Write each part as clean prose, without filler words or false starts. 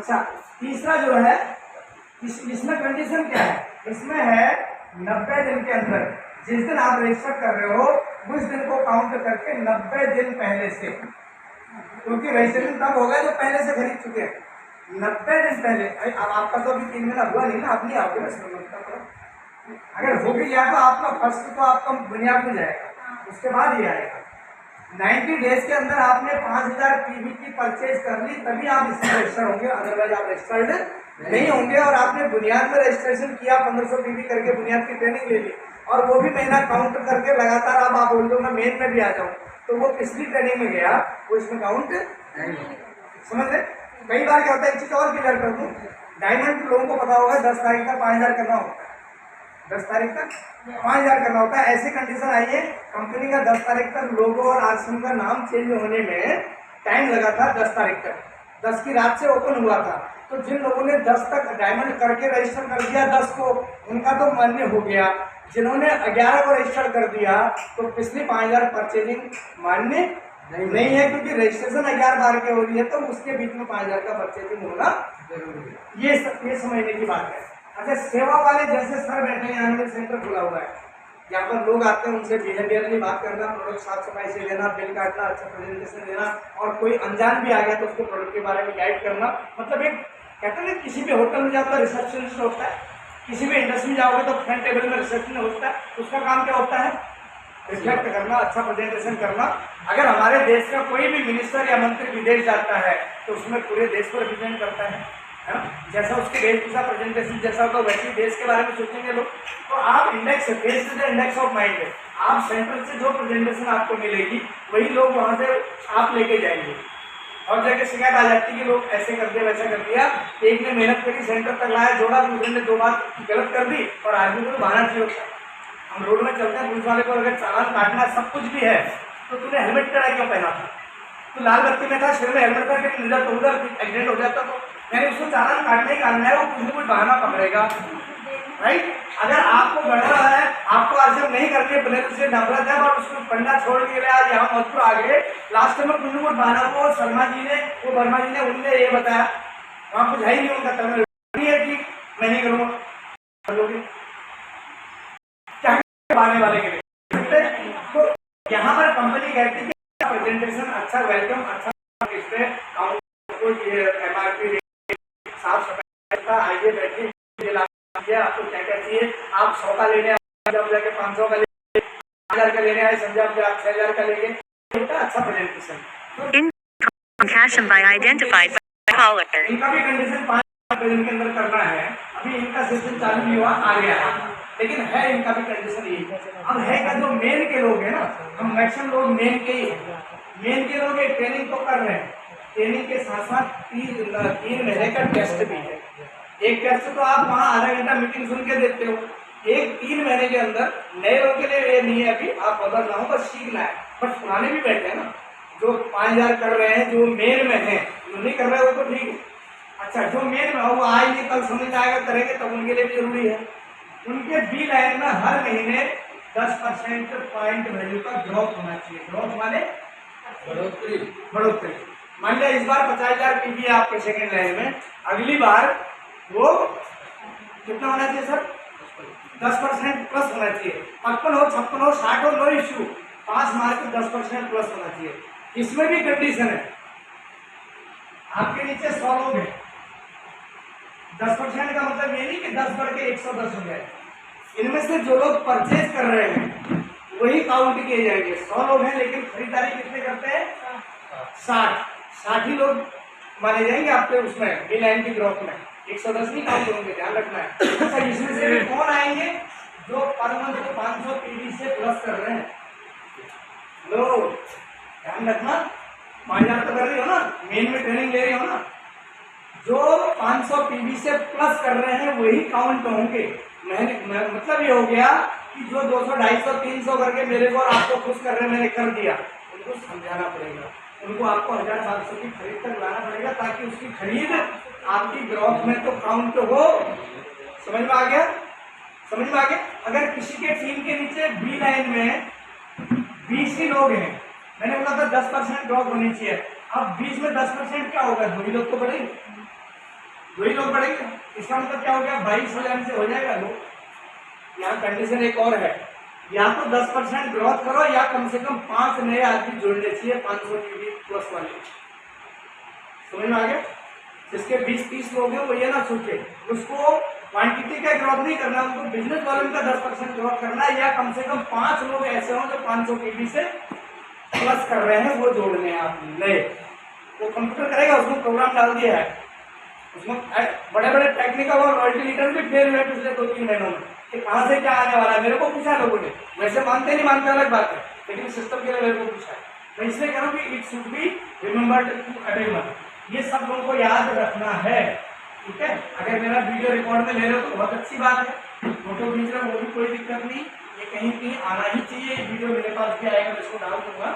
अच्छा, तीसरा जो है इसमें कंडीशन क्या है, इसमें है 90 दिन के अंदर जिस दिन आप रजिस्टर कर रहे हो उस दिन को काउंट करके 90 दिन पहले से, क्योंकि रजिस्ट्रेशन तब होगा जो पहले से खरीद चुके हैं। 90 दिन पहले, अब आपका तो अभी 3 महीना हुआ नहीं ना, आप नहीं आओगे ना, अगर हो भी गया तो आपका फर्स्ट तो आपका बुनियाद में जाएगा, उसके बाद ही आएगा। 90 डेज के अंदर आपने 5000 पीवी की परचेज कर ली तभी आप इसमें रजिस्टर होंगे, अदरवाइज आप रजिस्टर्ड नहीं होंगे। और आपने बुनियाद में रजिस्ट्रेशन किया, 1500 पीवी करके बुनियाद की ट्रेनिंग ले ली और वो भी महीना काउंट करके लगातार आप बोल दो मैं मेन में भी आ जाऊँ, तो वो पिछली ट्रेनिंग में गया, वो इसमें काउंट नहीं। समझ रहे? कई बार क्या होता है, एक चीज और क्लियर कर दूँ, डायमंड लोगों को पता होगा 10 तारीख तक 5000 करना होता है, 10 तारीख तक 5000 करना होता है। ऐसी कंडीशन आई है, कंपनी का 10 तारीख तक लोगो और आश्रम का नाम चेंज होने में टाइम लगा था। 10 तारीख तक, 10 की रात से ओपन हुआ था, तो जिन लोगों ने 10 तक डायमंड करके रजिस्टर कर दिया 10 को, उनका तो मान्य हो गया। जिन्होंने 11 को रजिस्टर कर दिया तो पिछली 5000 परचेजिंग मान्य नहीं है, क्योंकि रजिस्ट्रेशन 11 बार के हो रही है, तो उसके बीच में 5000 का परचेजिंग होना जरूरी है। ये समझने की बात है। अच्छा, सेवा वाले जैसे सर बैठे हैं, यहाँ सेंटर खुला हुआ है, यहाँ पर लोग आते हैं, उनसे बिहेवियरली बात करना, प्रोडक्ट साफ सफाई से लेना, बिल काटना, अच्छा प्रेजेंटेशन देना, और कोई अनजान भी आ गया तो उसको प्रोडक्ट के बारे में गाइड करना। मतलब एक कहते हैं ना, किसी भी होटल में जाकर रिसेप्शनिस्ट होता है, किसी भी इंडस्ट्री में जाओगे तो फ्रंट टेबल में रिसेप्शन होता है, उसका काम क्या होता है, रिफ्लेक्ट करना, अच्छा प्रेजेंटेशन करना। अगर हमारे देश का कोई भी मिनिस्टर या मंत्री विदेश जाता है तो उसमें पूरे देश को रिप्रेजेंट करता है ना, जैसा उसके वेशभूषा प्रेजेंटेशन जैसा होगा वैसे देश के बारे में सोचेंगे लोग। तो आप index, face to the index of mind है, आप सेंट्रल से जो प्रेजेंटेशन आपको मिलेगी वही लोग वहाँ से आप लेके जाएंगे। और जाके शिकायत आ जाती है कि लोग ऐसे कर दिया वैसा कर दिया, एक ने मेहनत करी सेंटर तक लाया, जोड़ा, दूसरे ने 2 बात गलत कर दी, और आदमी को बहाना चाहिए होता है। हम रोड में चलते हैं, पुलिस वाले को अगर चालान काटना सब कुछ भी है तो तूने हेलमेट करा क्यों पहना था, तो लाल बत्ती में था, सिर में हेलमेट था, कि इधर तो उधर एक्सीडेंट हो जाता, तो यानी उसको चालान काटने ही काटना है, वो कुछ न कुछ बहाना पकड़ेगा, राइट। अगर आपको बढ़ रहा है, आपको आजम नहीं करनी है, से नफरत है और उसको पढ़ना छोड़ के लिए आज यहाँ मत आगे, लास्ट में कुछ न कुछ बहाना को शर्मा जी ने, वो वर्मा जी ने, उनने ये बताया, वहाँ कुछ है ही नहीं उनका तमिल है कि मैं नहीं करूँगा आने वाले के लिए। तो यहाँ पर कंपनी कहती है कि प्रेजेंटेशन अच्छा, वेलकम अच्छा, MRP साफ सफाई, आइए बैठिए, आपको क्या क्या चाहिए, आप 100 का लेने आए, जब जाके 500 का लेंगे, 1000 का लेने आए, समझे आप 6000 का लेंगे, अच्छा प्रेजेंटेशन। इनका भी कंडीशन 5 दिन के अंदर करना है। अभी इनका सेशन चालू नहीं हुआ, आ गया है, लेकिन है इनका भी कंडीशन यही। अब है क्या, जो मेन के लोग हैं ना, हम मैक्सिमम लोग मेन के ही हैं, मेन के लोग ट्रेनिंग तो कर रहे हैं, ट्रेनिंग के साथ साथ 3 महीने का टेस्ट भी है। एक टेस्ट तो आप वहाँ आधा घंटा मीटिंग सुन के देते हो, एक 3 महीने के अंदर नए लोगों के लिए ये नहीं है अभी आप बदल रहा हूँ, बस सीखना है। बट पुराने भी बैठे हैं ना, जो 5000 कर रहे हैं, जो मेन में है, जो नहीं कर रहे वो तो ठीक है। अच्छा, जो मेन में वो आएंगे, कल समझ आएगा, करेंगे, तब उनके लिए भी जरूरी है। उनके बी लाइन में हर महीने 10% पॉइंट वैल्यू का ग्रोथ होना चाहिए। ग्रोथ माने बढ़ोतरी। मान लिया इस बार 50,000 पीवी है आपके सेकेंड लाइन में, अगली बार वो कितना होना चाहिए सर, 10% प्लस होना चाहिए। 55 हो, 56 हो, 60 हो, नो इश्यू, पास मार्क 10% प्लस होना चाहिए। इसमें भी कंडीशन है, आपके नीचे 100 लोग हैं, 10% का मतलब ये नहीं कि 10 बढ़ के 110 हो जाए, इनमें से जो लोग परचेज कर रहे हैं वही काउंट किए जाएंगे। 100 लोग हैं लेकिन खरीदारी कितने करते हैं, 60 ही लोग माने जाएंगे आपके उसमें बी लाइन की ग्रोथ में, 110 नहीं काउंट होंगे, ध्यान रखना है। अच्छा, इसमें से भी कौन आएंगे, जो पर मंथ को 500 पीवी से प्लस कर रहे हैं, लो ध्यान रखना, 5000 तो कर रही हो ना, मेन में ट्रेनिंग ले रही हो ना, जो 500 पीवी से प्लस कर रहे हैं वही काउंट होंगे। मतलब ये हो गया कि जो 200, 250, 300 करके मेरे को और आपको खुश कर रहे हैं, मैंने कर दिया, उनको समझाना पड़ेगा, उनको आपको 1000-1200 की खरीद तक लाना पड़ेगा, ताकि उसकी खरीद आपकी ग्रोथ में तो काउंट हो। समझ में आ गया, समझ में आ गया। अगर किसी के टीम के नीचे बी लाइन में 20 ही लोग हैं, मैंने बोला था 10% ग्रोथ होनी चाहिए, अब 20 में 10% क्या होगा, 2 ही लोग तो बढ़ेंगे, 2 ही लोग बढ़ेंगे। इसका मतलब क्या हो गया, 22,000 से हो जाएगा लोग। यहाँ कंडीशन एक और है, या तो 10% ग्रोथ करो या कम से कम 5 नए आदमी जुड़ने चाहिए 500 के प्लस वाले। समझ में आ गया? जिसके 20-30 लोग हैं वो ये ना सोचे उसको क्वांटिटी का ग्रोथ नहीं करना, उनको बिजनेस वॉल्यूम का 10% ग्रोथ करना है, या कम से कम 5 लोग ऐसे हों जो 500 केबी से प्लस कर रहे हैं, वो जोड़ने हैं आप नए। वो कंप्यूटर करेगा, उसमें प्रोग्राम डाल दिया है, उसमें बड़े बड़े टेक्निकल और रॉयल्टी लीडर भी फेल हुए पिछले 2-3 महीनों में कि कहाँ से क्या आने वाला है। मेरे को पूछा लोगों ने, वैसे मानते नहीं मानते अलग बात है, लेकिन सिस्टम के लिए मेरे को पूछा है। मैं इसलिए कह रहा हूँ कि it should be remembered to everyone, ये सब लोगों को याद रखना है, ठीक है। अगर मेरा वीडियो रिकॉर्ड में ले रहे हो तो बहुत अच्छी बात है, फोटो खींच रहे हो वो भी कोई दिक्कत नहीं, ये कहीं कहीं आना ही चाहिए। ये वीडियो मेरे पास भी आएगा, मैं इसको डाल दूंगा।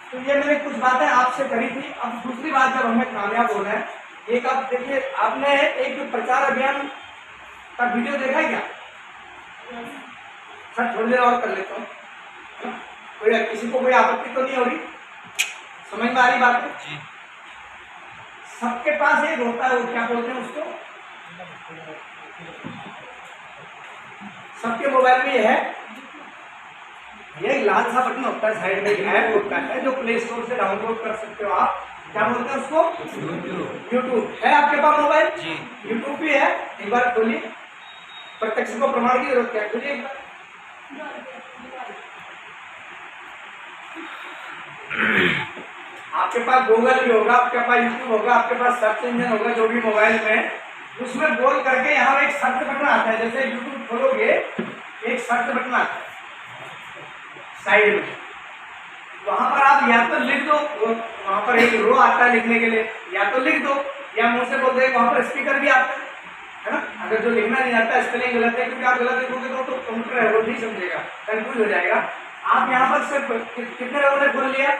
तो ये मैंने कुछ बातें आपसे करी थी। अब दूसरी बात जब हमें कामयाब होना है, एक आप देखिए, आपने एक प्रचार अभियान का वीडियो देखा है क्या? सर थोड़ी देर और कर लेता हूँ, कोई किसी को कोई आपत्ति तो नहीं हो रही? समझ में आ रही बात है? सबके पास एक होता है, वो क्या बोलते हैं उसको, सबके मोबाइल में ये है, ये लाल सा बटन होता है, साइड में ऐप होता है जो प्ले स्टोर से डाउनलोड कर सकते हो आप। क्या बोलते हैं उसको? यूट्यूब है आपके पास मोबाइल? यूट्यूब भी है, एक बार खोलिए, प्रत्यक्ष को प्रमाण की जरूरत है, खोलिए एक बार। आपके पास गूगल भी होगा, आपके पास यूट्यूब होगा, आपके पास सर्च इंजन होगा, जो भी मोबाइल में, उसमें बोल करके यहाँ एक सर्च बटन आता है। जैसे यूट्यूब खोलोगे एक सर्च बटन आता है साइड में, वहां पर आप या तो लिख दो, वहां पर एक रो आता है लिखने के लिए, या तो लिख दो या मुंह से बोल दो। वहां पर स्पीकर भी आता है ना। अगर जो लिखना नहीं आता, स्पेलिंग गलत है, क्योंकि आप गलत लिखोगे तो कंप्यूटर है वो नहीं समझेगा, कंफ्यूज हो जाएगा। आप यहाँ पर सिर्फ कितने लोगों ने खोल लिया?